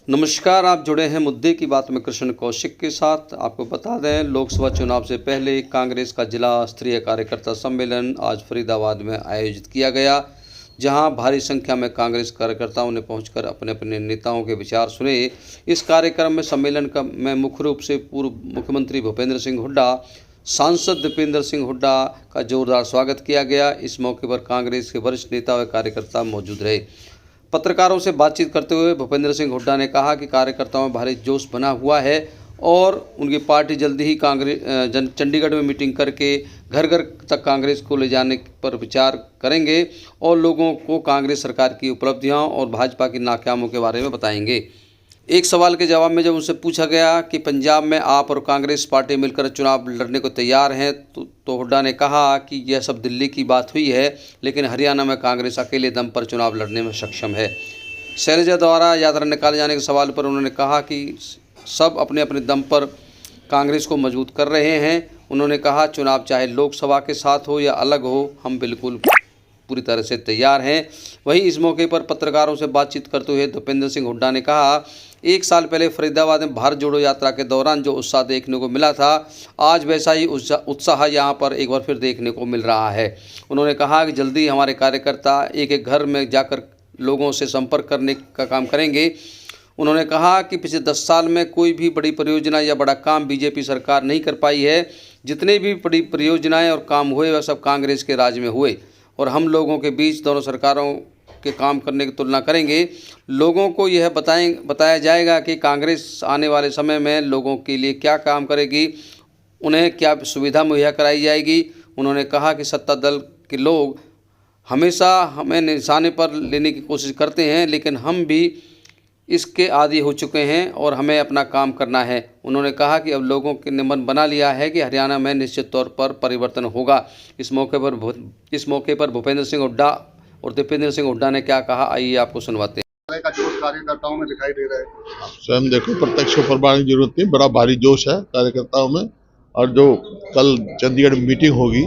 नमस्कार, आप जुड़े हैं मुद्दे की बात में कृष्ण कौशिक के साथ। आपको बता दें, लोकसभा चुनाव से पहले कांग्रेस का जिला स्तरीय कार्यकर्ता सम्मेलन आज फरीदाबाद में आयोजित किया गया, जहां भारी संख्या में कांग्रेस कार्यकर्ताओं ने पहुंचकर अपने अपने नेताओं के विचार सुने। इस कार्यक्रम में सम्मेलन में मुख्य रूप से पूर्व मुख्यमंत्री भूपेंद्र सिंह हुड्डा, सांसद दीपेंद्र सिंह हुड्डा का जोरदार स्वागत किया गया। इस मौके पर कांग्रेस के वरिष्ठ नेता व कार्यकर्ता मौजूद रहे। पत्रकारों से बातचीत करते हुए भूपेंद्र सिंह हुड्डा ने कहा कि कार्यकर्ताओं में भारी जोश बना हुआ है और उनकी पार्टी जल्दी ही चंडीगढ़ में मीटिंग करके घर घर तक कांग्रेस को ले जाने पर विचार करेंगे और लोगों को कांग्रेस सरकार की उपलब्धियां और भाजपा की नाकामियों के बारे में बताएंगे। एक सवाल के जवाब में जब उनसे पूछा गया कि पंजाब में आप और कांग्रेस पार्टी मिलकर चुनाव लड़ने को तैयार हैं, तो हुड्डा ने कहा कि यह सब दिल्ली की बात हुई है, लेकिन हरियाणा में कांग्रेस अकेले दम पर चुनाव लड़ने में सक्षम है। शैलजा द्वारा यात्रा निकाले जाने के सवाल पर उन्होंने कहा कि सब अपने अपने दम पर कांग्रेस को मजबूत कर रहे हैं। उन्होंने कहा, चुनाव चाहे लोकसभा के साथ हो या अलग हो, हम बिल्कुल पूरी तरह से तैयार हैं। वहीं इस मौके पर पत्रकारों से बातचीत करते हुए भूपेंद्र सिंह हुड्डा ने कहा, एक साल पहले फरीदाबाद में भारत जोड़ो यात्रा के दौरान जो उत्साह देखने को मिला था, आज वैसा ही उत्साह यहाँ पर एक बार फिर देखने को मिल रहा है। उन्होंने कहा कि जल्दी हमारे कार्यकर्ता एक एक घर में जाकर लोगों से संपर्क करने का काम करेंगे। उन्होंने कहा कि पिछले 10 साल में कोई भी बड़ी परियोजना या बड़ा काम बीजेपी सरकार नहीं कर पाई है। जितने भी बड़ी परियोजनाएं और काम हुए वह सब कांग्रेस के राज में हुए और हम लोगों के बीच दोनों सरकारों के काम करने की तुलना करेंगे। लोगों को यह बताया जाएगा कि कांग्रेस आने वाले समय में लोगों के लिए क्या काम करेगी, उन्हें क्या सुविधा मुहैया कराई जाएगी। उन्होंने कहा कि सत्ता दल के लोग हमेशा हमें निशाने पर लेने की कोशिश करते हैं, लेकिन हम भी इसके आदी हो चुके हैं और हमें अपना काम करना है। उन्होंने कहा कि अब लोगों ने मन बना लिया है कि हरियाणा में निश्चित तौर पर परिवर्तन होगा। इस मौके पर भूपेंद्र सिंह हुड्डा और दीपेंद्र सिंह हुड्डा ने क्या कहा, आइए आपको सुनवाते हैं। का जोश कार्यकर्ताओं में दिखाई दे रहा है। स्वयं देखो, प्रत्यक्ष को प्रमाण की जरूरत नहीं, बड़ा भारी जोश है कार्यकर्ताओं में। और जो कल चंडीगढ़ में मीटिंग होगी,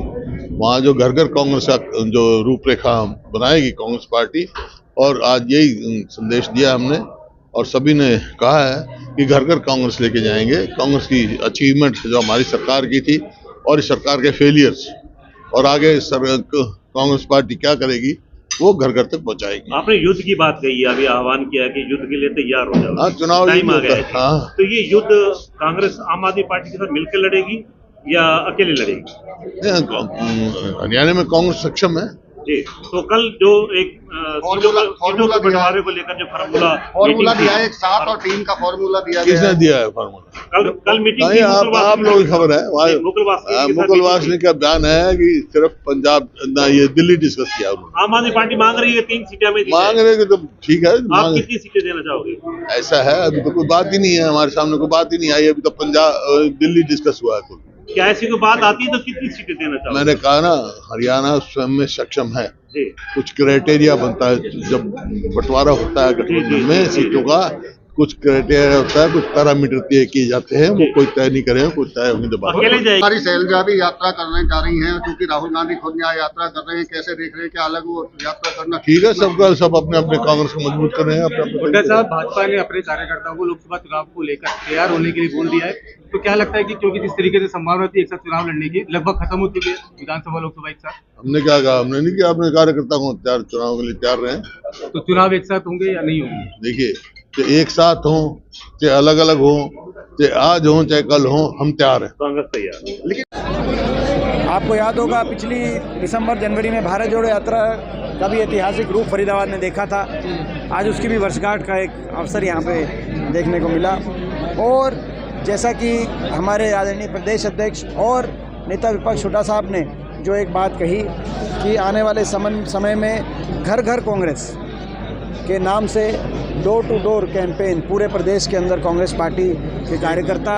वहाँ जो घर घर कांग्रेस का जो रूपरेखा बनाएगी कांग्रेस पार्टी, और आज यही संदेश दिया हमने और सभी ने कहा है कि घर घर कांग्रेस लेके जाएंगे। कांग्रेस की अचीवमेंट जो हमारी सरकार की थी और इस सरकार के फेलियर्स, और आगे कांग्रेस पार्टी क्या करेगी वो घर घर तक पहुंचाएगी। आपने युद्ध की बात कही है, अभी आह्वान किया है कि युद्ध के लिए तैयार हो जाओ। चुनाव टाइम आ गया है। तो ये युद्ध कांग्रेस आम आदमी पार्टी के साथ मिलकर लड़ेगी या अकेले लड़ेगी? हरियाणा में कांग्रेस सक्षम है जी। तो कल जो एक सीटों के बंटवारे को लेकर जो फॉर्मूला दिया है, 7 और 3 का फॉर्मूला दिया गया। किसने दिया है फॉर्मूला? कल मीटिंग नहीं, आप लोगों की खबर है। मुकुलवास का बयान है कि सिर्फ पंजाब ये दिल्ली डिस्कस किया उन्होंने। आम आदमी पार्टी मांग रही है 3 सीटें में, मांग रहे हैं तो ठीक है। आप कितनी सीटें देना चाहोगे? ऐसा है, अभी तो कोई बात ही नहीं है, हमारे सामने कोई बात ही नहीं आई। अभी तो पंजाब दिल्ली डिस्कस हुआ है कुल। क्या ऐसी कोई बात आती है तो कितनी सीटें देना चाहोगे? मैंने कहा ना, हरियाणा स्वयं में सक्षम है। कुछ क्राइटेरिया बनता है जब बंटवारा होता है गठबंधन में सीटों का, कुछ क्राइटेरिया होता है, कुछ पैरामीटर तय किए जाते हैं, वो कोई तय नहीं करे, कोई तय होने के बाद। हमारी शैलजा भी यात्रा करने जा रही हैं, क्योंकि राहुल गांधी खुद यहाँ यात्रा कर रहे हैं। कैसे देख रहे हैं कि अलग वो यात्रा करना ठीक है? सब अपने अपने कांग्रेस को मजबूत कर रहे हैं। हुड्डा साहब, भाजपा ने अपने कार्यकर्ताओं को लोकसभा चुनाव को लेकर तैयार होने के लिए बोल दिया है, तो क्या लगता है कि क्योंकि जिस तरीके से संभावना थी एक साथ चुनाव लड़ने की, लगभग खत्म हो चुकी है विधानसभा लोकसभा एक साथ? हमने क्या कहा? हमने नहीं किया, अपने कार्यकर्ता को चुनाव के लिए तैयार रहे। तो चुनाव एक साथ होंगे या नहीं होंगे? देखिए, चाहे एक साथ हो, चाहे अलग अलग हो, चाहे आज हो चाहे कल हो, हम तैयार हैं। कांग्रेस तैयार। लेकिन आपको याद होगा, पिछली दिसंबर जनवरी में भारत जोड़ो यात्रा का भी ऐतिहासिक रूप फरीदाबाद ने देखा था। आज उसकी भी वर्षगांठ का एक अवसर यहाँ पे देखने को मिला। और जैसा कि हमारे आदरणीय प्रदेश अध्यक्ष और नेता विपक्ष हुड्डा साहब ने जो एक बात कही कि आने वाले समय में घर घर कांग्रेस के नाम से डोर टू डोर कैंपेन पूरे प्रदेश के अंदर कांग्रेस पार्टी के कार्यकर्ता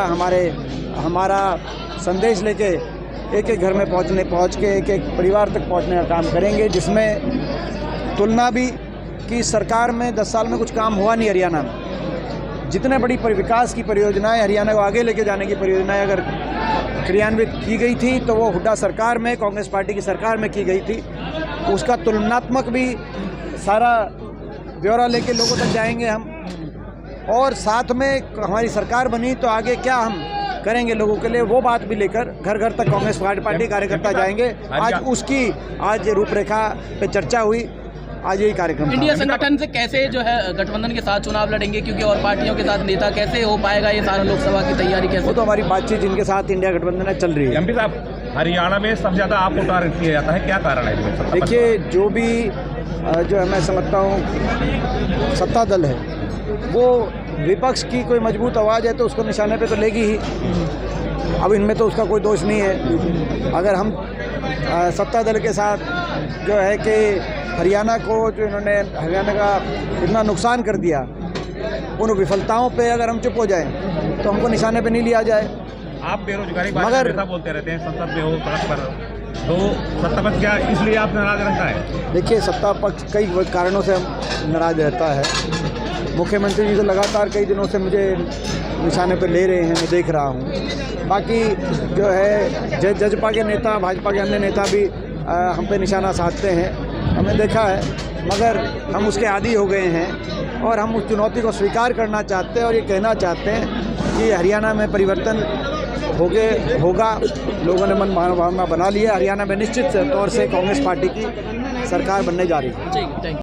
हमारा संदेश लेके एक एक घर में पहुंच के एक एक परिवार तक पहुंचने का काम करेंगे, जिसमें तुलना भी कि सरकार में 10 साल में कुछ काम हुआ नहीं। हरियाणा में जितने बड़ी विकास की परियोजनाएं, हरियाणा को आगे लेके जाने की परियोजनाएं अगर क्रियान्वित की गई थी तो वो हुड्डा सरकार में, कांग्रेस पार्टी की सरकार में की गई थी। उसका तुलनात्मक भी सारा ब्यौरा लेके लोगों तक जाएंगे हम। और साथ में हमारी सरकार बनी तो आगे क्या हम करेंगे लोगों के लिए, वो बात भी लेकर घर घर तक कांग्रेस पार्टी कार्यकर्ता जाएंगे। आज उसकी आज रूपरेखा पे चर्चा हुई, आज यही कार्यक्रम इंडिया संगठन से कैसे जो है गठबंधन के साथ चुनाव लड़ेंगे, क्योंकि और पार्टियों के साथ नेता कैसे हो पाएगा, ये सारा लोकसभा की तैयारी कैसे? वो तो हमारी बातचीत जिनके साथ इंडिया गठबंधन है चल रही है। एमपी साहब, हरियाणा में सबसे ज़्यादा आपको टारगेट किया जाता है, क्या कारण है? देखिए, जो भी जो है मैं समझता हूँ सत्ता दल है, वो विपक्ष की कोई मजबूत आवाज़ है तो उसको निशाने पे तो लेगी ही। अब इनमें तो उसका कोई दोष नहीं है। अगर हम सत्ता दल के साथ जो है कि हरियाणा को जो इन्होंने हरियाणा का इतना नुकसान कर दिया, उन विफलताओं पे अगर हम चुप हो जाएं तो हमको निशाने पे नहीं लिया जाए। आप बेरोजगारी मगर बोलते रहते हैं, संसद में हो सड़क पर, तो सत्ता पक्ष क्या इसलिए आप नाराज रहता है? देखिए, सत्ता पक्ष कई कारणों से नाराज रहता है। मुख्यमंत्री जी तो लगातार कई दिनों से मुझे निशाने पे ले रहे हैं, मैं देख रहा हूँ। बाकी जो है जजपा के नेता, भाजपा के अन्य नेता भी हम पे निशाना साधते हैं, हमने देखा है, मगर हम उसके आदी हो गए हैं और हम उस चुनौती को स्वीकार करना चाहते हैं और ये कहना चाहते हैं कि हरियाणा में परिवर्तन होगा। लोगों ने मन भावना बना लिया। हरियाणा में निश्चित तौर से कांग्रेस पार्टी की सरकार बनने जा रही है।